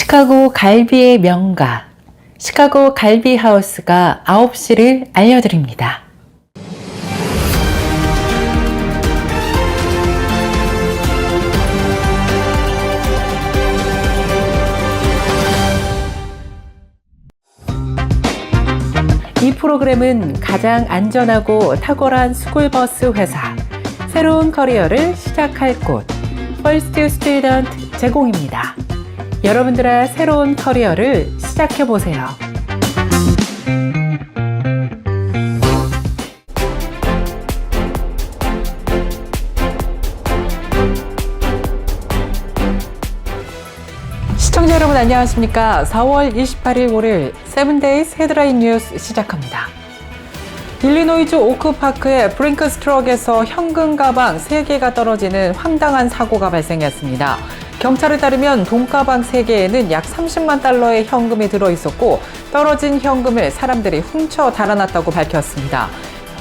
시카고 갈비의 명가, 시카고 갈비 하우스가 9시를 알려드립니다. 이 프로그램은 가장 안전하고 탁월한 스쿨버스 회사, 새로운 커리어를 시작할 곳, First Student 제공입니다. 여러분들의 새로운 커리어를 시작해보세요. 시청자 여러분 안녕하십니까? 4월 28일 월요일 7days 헤드라인 뉴스 시작합니다. 일리노이주 오크파크의 브링크스 트럭에서 현금 가방 3개가 떨어지는 황당한 사고가 발생했습니다. 경찰에 따르면 돈가방 3개에는 약 30만 달러의 현금이 들어있었고 떨어진 현금을 사람들이 훔쳐 달아났다고 밝혔습니다.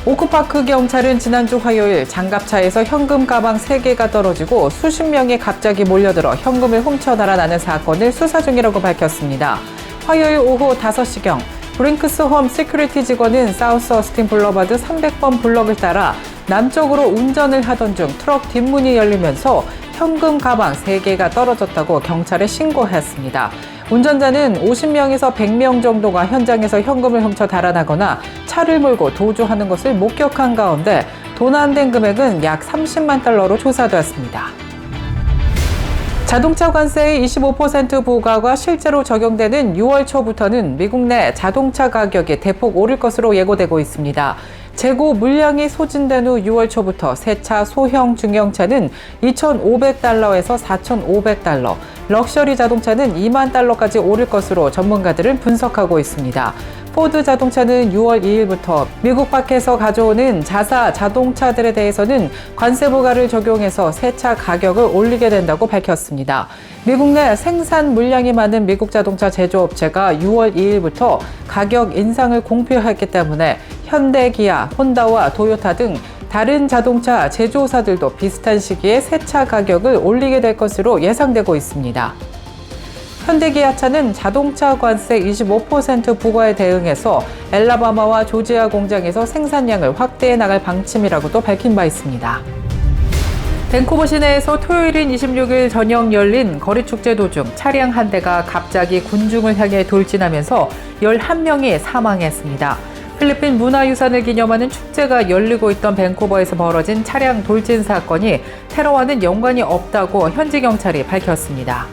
오크파크 경찰은 지난주 화요일 장갑차에서 현금 가방 3개가 떨어지고 수십 명이 갑자기 몰려들어 현금을 훔쳐 달아나는 사건을 수사 중이라고 밝혔습니다. 화요일 오후 5시경 브링크스 홈 시큐리티 직원은 사우스 어스틴 블러바드 300번 블럭을 따라 남쪽으로 운전을 하던 중 트럭 뒷문이 열리면서 현금 가방 3개가 떨어졌다고 경찰에 신고했습니다. 운전자는 50명에서 100명 정도가 현장에서 현금을 훔쳐 달아나거나 차를 몰고 도주하는 것을 목격한 가운데 도난된 금액은 약 30만 달러로 조사됐습니다. 자동차 관세의 25% 부과가 실제로 적용되는 6월 초부터는 미국 내 자동차 가격이 대폭 오를 것으로 예고되고 있습니다. 재고 물량이 소진된 후 6월 초부터 새 차 소형 중형차는 2,500달러에서 4,500달러, 럭셔리 자동차는 2만 달러까지 오를 것으로 전문가들은 분석하고 있습니다. 포드 자동차는 6월 2일부터 미국 밖에서 가져오는 자사 자동차들에 대해서는 관세 부과를 적용해서 새 차 가격을 올리게 된다고 밝혔습니다. 미국 내 생산 물량이 많은 미국 자동차 제조업체가 6월 2일부터 가격 인상을 공표했기 때문에 현대, 기아, 혼다와 토요타 등 다른 자동차 제조사들도 비슷한 시기에 새 차 가격을 올리게 될 것으로 예상되고 있습니다. 현대기아차는 자동차 관세 25% 부과에 대응해서 엘라바마와 조지아 공장에서 생산량을 확대해 나갈 방침이라고도 밝힌 바 있습니다. 밴쿠버 시내에서 토요일인 26일 저녁 열린 거리축제 도중 차량 한 대가 갑자기 군중을 향해 돌진하면서 11명이 사망했습니다. 필리핀 문화유산을 기념하는 축제가 열리고 있던 밴쿠버에서 벌어진 차량 돌진 사건이 테러와는 연관이 없다고 현지 경찰이 밝혔습니다.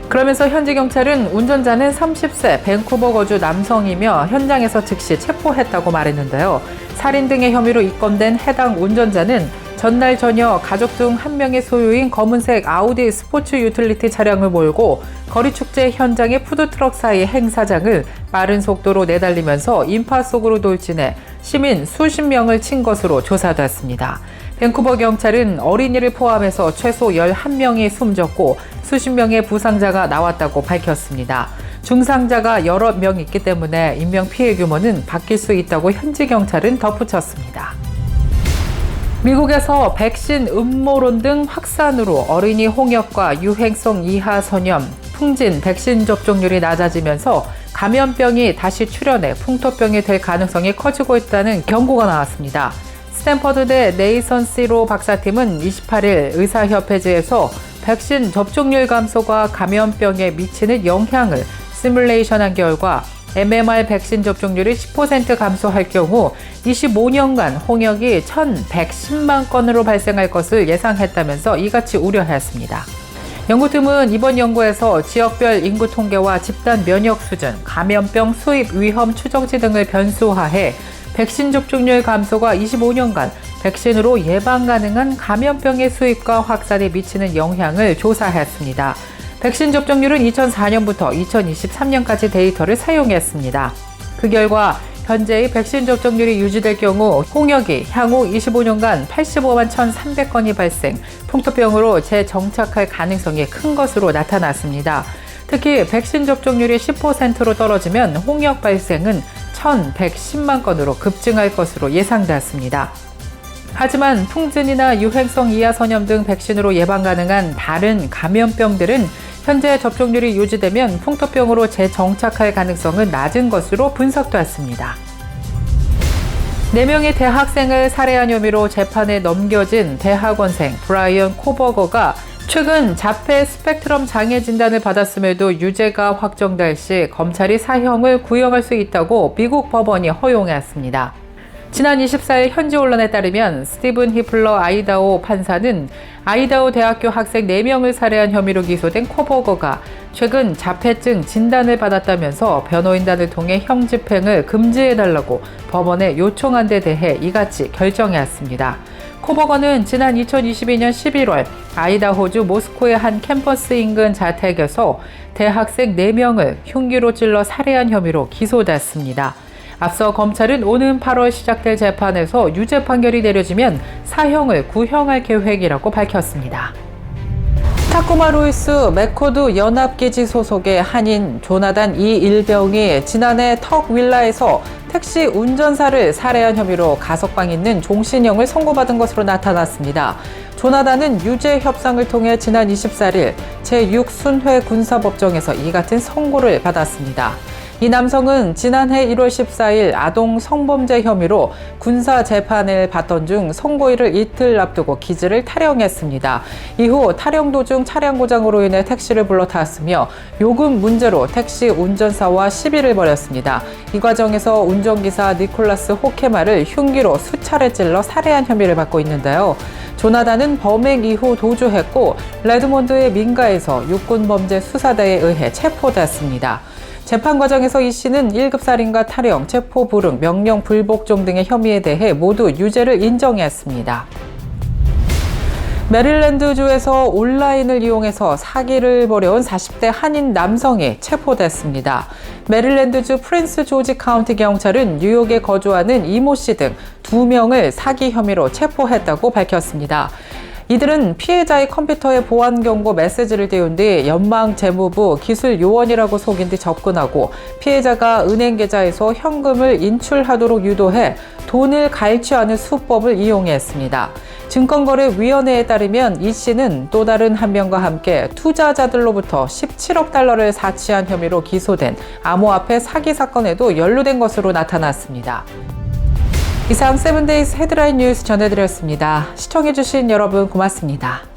그러면서 현지 경찰은 운전자는 30세 밴쿠버 거주 남성이며 현장에서 즉시 체포했다고 말했는데요. 살인 등의 혐의로 입건된 해당 운전자는 전날 저녁 가족 중 한 명의 소유인 검은색 아우디 스포츠 유틸리티 차량을 몰고 거리축제 현장의 푸드트럭 사이 행사장을 빠른 속도로 내달리면서 인파 속으로 돌진해 시민 수십 명을 친 것으로 조사됐습니다. 밴쿠버 경찰은 어린이를 포함해서 최소 11명이 숨졌고 수십 명의 부상자가 나왔다고 밝혔습니다. 중상자가 여러 명 있기 때문에 인명피해 규모는 바뀔 수 있다고 현지 경찰은 덧붙였습니다. 미국에서 백신 음모론 등 확산으로 어린이 홍역과 유행성 이하 전염, 풍진 백신 접종률이 낮아지면서 감염병이 다시 출현해 풍토병이 될 가능성이 커지고 있다는 경고가 나왔습니다. 스탠퍼드대 네이선 시로 박사팀은 28일 의사협회지에서 백신 접종률 감소가 감염병에 미치는 영향을 시뮬레이션한 결과 MMR 백신 접종률이 10% 감소할 경우 25년간 홍역이 1,110만 건으로 발생할 것을 예상했다면서 이같이 우려했습니다. 연구팀은 이번 연구에서 지역별 인구 통계와 집단 면역 수준, 감염병 수입 위험 추정치 등을 변수화해 백신 접종률 감소가 25년간 백신으로 예방 가능한 감염병의 수입과 확산에 미치는 영향을 조사했습니다. 백신 접종률은 2004년부터 2023년까지 데이터를 사용했습니다. 그 결과 현재의 백신 접종률이 유지될 경우 홍역이 향후 25년간 85만 1,300건이 발생, 풍토병으로 재정착할 가능성이 큰 것으로 나타났습니다. 특히 백신 접종률이 10%로 떨어지면 홍역 발생은 1,110만 건으로 급증할 것으로 예상됐습니다. 하지만 풍진이나 유행성 이하 전염 등 백신으로 예방 가능한 다른 감염병들은 현재 접종률이 유지되면 풍토병으로 재정착할 가능성은 낮은 것으로 분석됐습니다. 4명의 대학생을 살해한 혐의로 재판에 넘겨진 대학원생 브라이언 코버거가 최근 자폐 스펙트럼 장애 진단을 받았음에도 유죄가 확정될 시 검찰이 사형을 구형할 수 있다고 미국 법원이 허용했습니다. 지난 24일 현지 언론에 따르면 스티븐 히플러 아이다호 판사는 아이다호 대학교 학생 4명을 살해한 혐의로 기소된 코버거가 최근 자폐증 진단을 받았다면서 변호인단을 통해 형 집행을 금지해달라고 법원에 요청한 데 대해 이같이 결정했습니다. 코버거는 지난 2022년 11월 아이다호주 모스코의 한 캠퍼스 인근 자택에서 대학생 4명을 흉기로 찔러 살해한 혐의로 기소됐습니다. 앞서 검찰은 오는 8월 시작될 재판에서 유죄 판결이 내려지면 사형을 구형할 계획이라고 밝혔습니다. 타쿠마 루이스 맥코드 연합기지 소속의 한인 조나단 이 일병이 지난해 턱 윌라에서 택시 운전사를 살해한 혐의로 가석방 있는 종신형을 선고받은 것으로 나타났습니다. 조나단은 유죄 협상을 통해 지난 24일 제6순회 군사법정에서 이 같은 선고를 받았습니다. 이 남성은 지난해 1월 14일 아동 성범죄 혐의로 군사 재판을 받던 중 선고일을 이틀 앞두고 기지를 탈영했습니다. 이후 탈영 도중 차량 고장으로 인해 택시를 불러 탔으며 요금 문제로 택시 운전사와 시비를 벌였습니다. 이 과정에서 운전기사 니콜라스 호케마를 흉기로 수차례 찔러 살해한 혐의를 받고 있는데요. 조나단은 범행 이후 도주했고 레드몬드의 민가에서 육군범죄수사대에 의해 체포됐습니다. 재판 과정에서 이 씨는 1급 살인과 탈영, 체포 불응, 명령 불복종 등의 혐의에 대해 모두 유죄를 인정했습니다. 메릴랜드주에서 온라인을 이용해서 사기를 벌여온 40대 한인 남성이 체포됐습니다. 메릴랜드주 프린스 조지 카운티 경찰은 뉴욕에 거주하는 이모 씨 등 2명을 사기 혐의로 체포했다고 밝혔습니다. 이들은 피해자의 컴퓨터에 보안 경고 메시지를 띄운 뒤 연방재무부 기술요원이라고 속인 뒤 접근하고 피해자가 은행 계좌에서 현금을 인출하도록 유도해 돈을 갈취하는 수법을 이용했습니다. 증권거래위원회에 따르면 이 씨는 또 다른 한 명과 함께 투자자들로부터 17억 달러를 사치한 혐의로 기소된 암호화폐 사기 사건에도 연루된 것으로 나타났습니다. 이상 7데이즈 헤드라인 뉴스 전해드렸습니다. 시청해주신 여러분 고맙습니다.